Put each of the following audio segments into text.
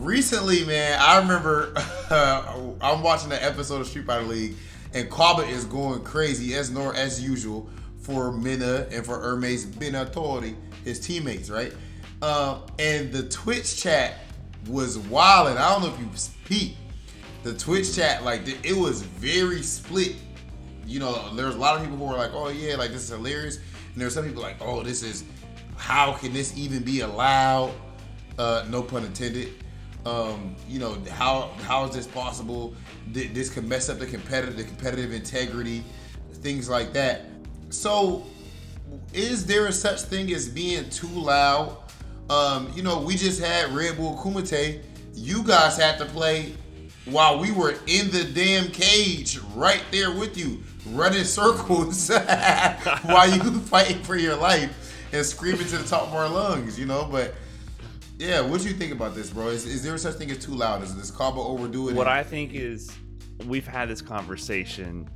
recently, man, I remember I'm watching an episode of Street Fighter League, and Kwaba is going crazy as usual for Mina and for Hermes Benatori, his teammates, right? And the Twitch chat was wild, and I don't know if you peeped. The Twitch chat, like, it was very split. You know, there's a lot of people who were like, oh yeah, like, this is hilarious. And there's some people like, oh, how can this even be allowed? No pun intended. You know, how is this possible? This could mess up the competitive integrity, things like that. So, is there a such thing as being too loud? You know, we just had Red Bull Kumite. You guys had to play while we were in the damn cage right there with you, running circles while you fighting for your life and screaming to the top of our lungs, you know? But yeah, what do you think about this, bro? Is there such thing as too loud? Is this Kaba overdoing it? What I think is, we've had this conversation.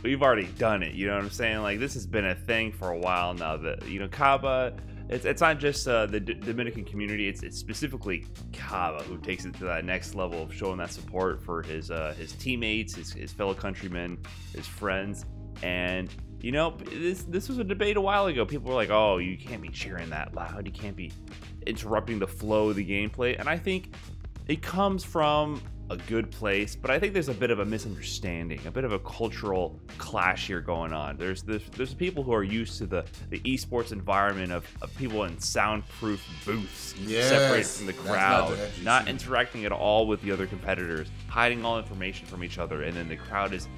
We've already done it. You know what I'm saying? Like, this has been a thing for a while now. That, you know, Kaba, it's not just the Dominican community. It's specifically Kaba who takes it to that next level of showing that support for his teammates, his fellow countrymen, his friends. And you know, this was a debate a while ago. People were like, "Oh, you can't be cheering that loud. You can't be interrupting the flow of the gameplay." And I think it comes from a good place, but I think there's a bit of a misunderstanding, a bit of a cultural clash here going on. There's people who are used to the esports environment of people in soundproof booths, separated from the crowd, not interacting at all with the other competitors, hiding all information from each other, and then the crowd is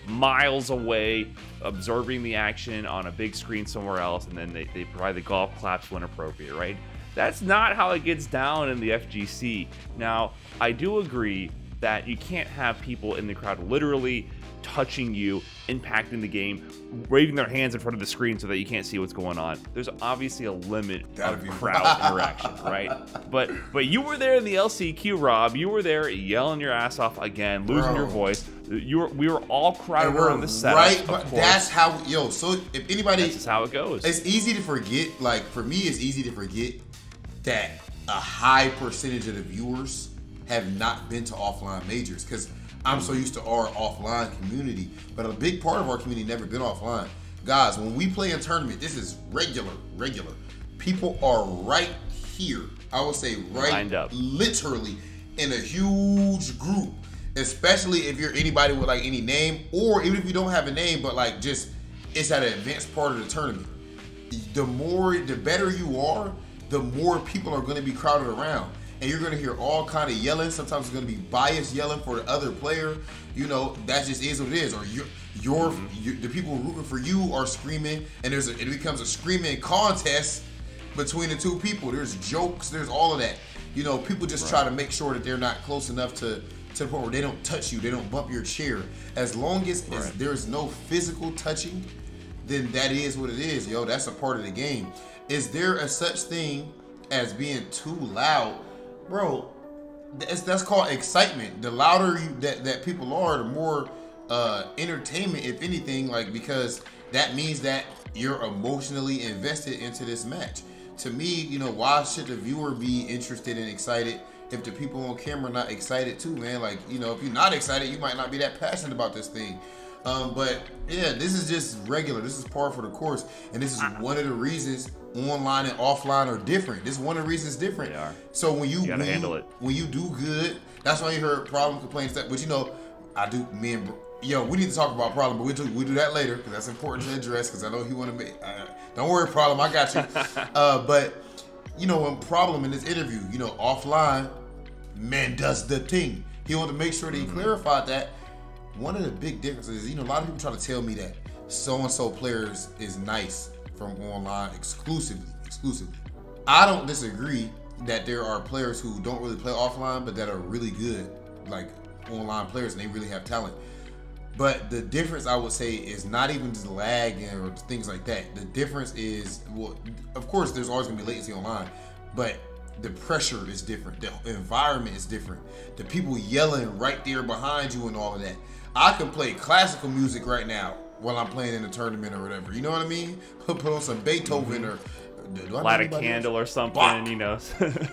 miles away, absorbing the action on a big screen somewhere else, and then they provide the golf claps when appropriate, right? That's not how it gets down in the FGC. Now, I do agree that you can't have people in the crowd literally touching you, impacting the game, waving their hands in front of the screen so that you can't see what's going on. There's obviously a limit of crowd interaction, right? But you were there in the LCQ, Rob. You were there yelling your ass off again, losing your voice. We were all crowded around the setup, right? Of but course. That's how, so if anybody, that's just how it goes. It's easy to forget. Like, for me, it's easy to forget that a high percentage of the viewers have not been to offline majors, because I'm so used to our offline community, but a big part of our community never been offline. Guys, when we play in tournament, this is regular. People are right here. I would say right, literally in a huge group, especially if you're anybody with like any name, or even if you don't have a name, but like just it's at an advanced part of the tournament. The better you are, the more people are going to be crowded around. And you're going to hear all kind of yelling. Sometimes it's going to be biased yelling for the other player. You know, that just is what it is. Or the people rooting for you are screaming, and it becomes a screaming contest between the two people. There's jokes, there's all of that. You know, people just try to make sure that they're not close enough to the point where they don't touch you, they don't bump your chair. As long as there's no physical touching, then that is what it is, yo. That's a part of the game. Is there a such thing as being too loud? Bro, that's called excitement. The louder that people are, the more entertainment, if anything, like, because that means that you're emotionally invested into this match. To me, you know, why should the viewer be interested and excited if the people on camera are not excited too, man? Like, you know, if you're not excited, you might not be that passionate about this thing. But yeah, this is just regular. This is par for the course, and this is one of the reasons online and offline are different. This is one of the reasons different. They are. So when you gotta handle it. When you do good, that's why you heard problem, complaints, that. But you know, we need to talk about problem, but we do that later, because that's important to address. Because I know he want to make. Don't worry, problem, I got you. But you know, when problem in this interview, you know, offline, man does the thing. He wanted to make sure that he clarified that. One of the big differences is, you know, a lot of people try to tell me that so-and-so players is nice from online exclusively. I don't disagree that there are players who don't really play offline, but that are really good, like online players, and they really have talent. But the difference, I would say, is not even just lag or things like that. The difference is, well, of course, there's always going to be latency online, but the pressure is different. The environment is different. The people yelling right there behind you and all of that. I can play classical music right now while I'm playing in a tournament or whatever. You know what I mean? Put on some Beethoven or do I light know a anybody candle else? or something, Wow. you know.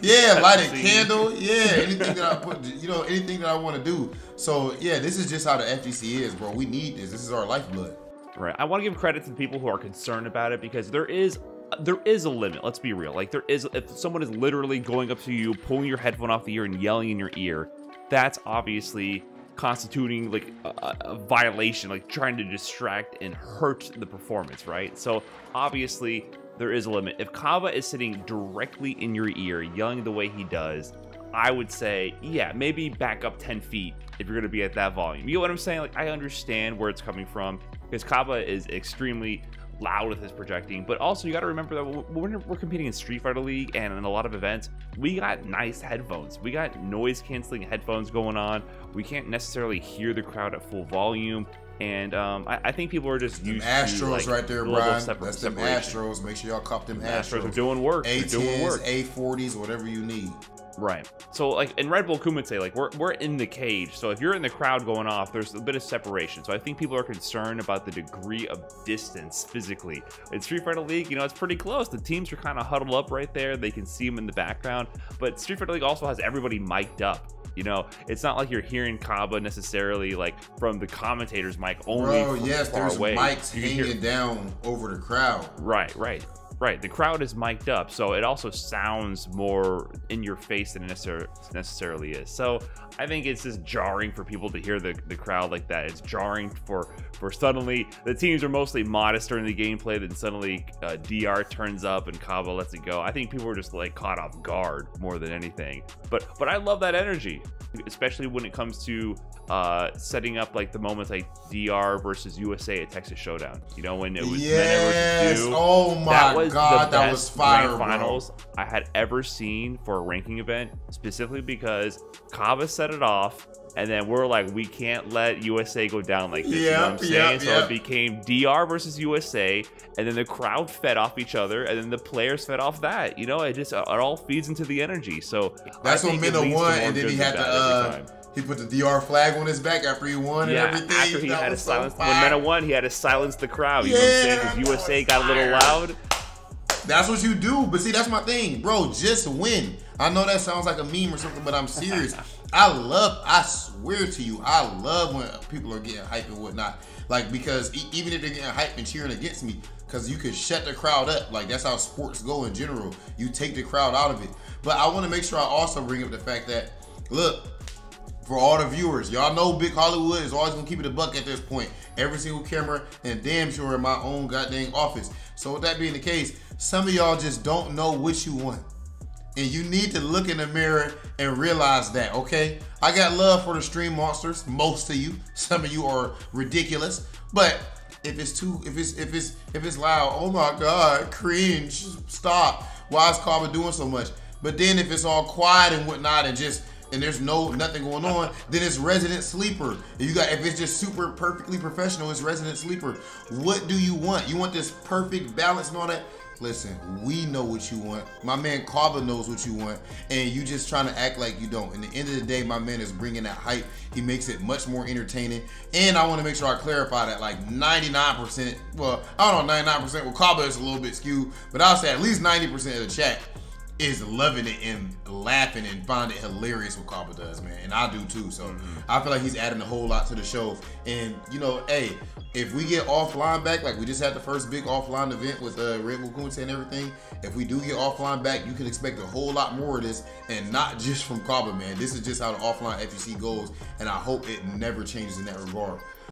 Yeah, light a candle. Yeah, anything that I put, anything that I want to do. So yeah, this is just how the FGC is, bro. We need this. This is our lifeblood. Right. I want to give credit to the people who are concerned about it, because there is a limit. Let's be real. Like, there is, if someone is literally going up to you, pulling your headphone off the ear and yelling in your ear, that's obviously constituting like a violation, like trying to distract and hurt the performance, right? So obviously there is a limit. If Kaba is sitting directly in your ear yelling the way he does, I would say, yeah, maybe back up 10 feet if you're going to be at that volume. You know what I'm saying? Like, I understand where it's coming from, because Kaba is extremely loud with his projecting, but also you got to remember that when we're competing in Street Fighter League and in a lot of events, we got nice headphones. We got noise canceling headphones going on. We can't necessarily hear the crowd at full volume. And I think people are just used Astros to, like, right there, the level Brian. of That's them separation. Astros. Make sure y'all cop them Astros Astros. are doing work. They're A10s, doing work. A40s, whatever you need. Right. So, like, in Red Bull Kumite, like, we're in the cage. So if you're in the crowd going off, there's a bit of separation. So I think people are concerned about the degree of distance physically. In Street Fighter League, you know, it's pretty close. The teams are kind of huddled up right there. They can see them in the background. But Street Fighter League also has everybody mic'd up. You know, it's not like you're hearing Kaba necessarily, like, from the commentator's mic only. Bro, yes, far there's away. mics hanging down over the crowd. Right. The crowd is mic'd up, so it also sounds more in your face than it necessarily is. So I think it's just jarring for people to hear the crowd like that. It's jarring for suddenly the teams are mostly modest during the gameplay, then suddenly DR turns up and Kaba lets it go. I think people are just like caught off guard more than anything. But I love that energy, especially when it comes to setting up like the moments like DR versus USA at Texas Showdown. You know, when it was yes. Men Oh my God, that was fire, bro. Finals I had ever seen for a ranking event, specifically because Kaba set it off, and then we're like, we can't let USA go down like this. You know what I'm saying? So it became DR versus USA, and then the crowd fed off each other, and then the players fed off that. You know, it all feeds into the energy. So that's when Mena won, and then he had to he put the DR flag on his back after he won and everything. After he had to silence, when Mena won, he had to silence the crowd. You know what I'm saying? Because USA got a little loud. That's what you do. But see, that's my thing, bro. Just win. I know that sounds like a meme or something, but I'm serious. I swear to you, I love when people are getting hyped and whatnot. Like, because even if they're getting hyped and cheering against me, because you can shut the crowd up. Like, that's how sports go in general. You take the crowd out of it. But I want to make sure I also bring up the fact that, look, for all the viewers, y'all know Big Hollywood is always gonna keep it a buck at this point. Every single camera, and damn sure in my own goddamn office. So with that being the case, some of y'all just don't know what you want. And you need to look in the mirror and realize that, okay? I got love for the stream monsters, most of you. Some of you are ridiculous. But if it's loud, oh my God, cringe, stop. Why is Kaba doing so much? But then if it's all quiet and whatnot and there's nothing going on, then it's resident sleeper. If it's just super perfectly professional, it's resident sleeper. What do you want? You want this perfect balance and all that? Listen, we know what you want. My man Kaba knows what you want, and you just trying to act like you don't. In the end of the day, my man is bringing that hype. He makes it much more entertaining. And I want to make sure I clarify that like 99%, well, I don't know, 99%, well, Kaba is a little bit skewed, but I'll say at least 90% of the chat is loving it and laughing and find it hilarious what Kaba does, man. And I do too. So I feel like he's adding a whole lot to the show. And you know, hey, if we get offline back, like we just had the first big offline event with Red Bull Kumite and everything, if we do get offline back, you can expect a whole lot more of this, and not just from Kaba, man. This is just how the offline FGC goes, and I hope it never changes in that regard.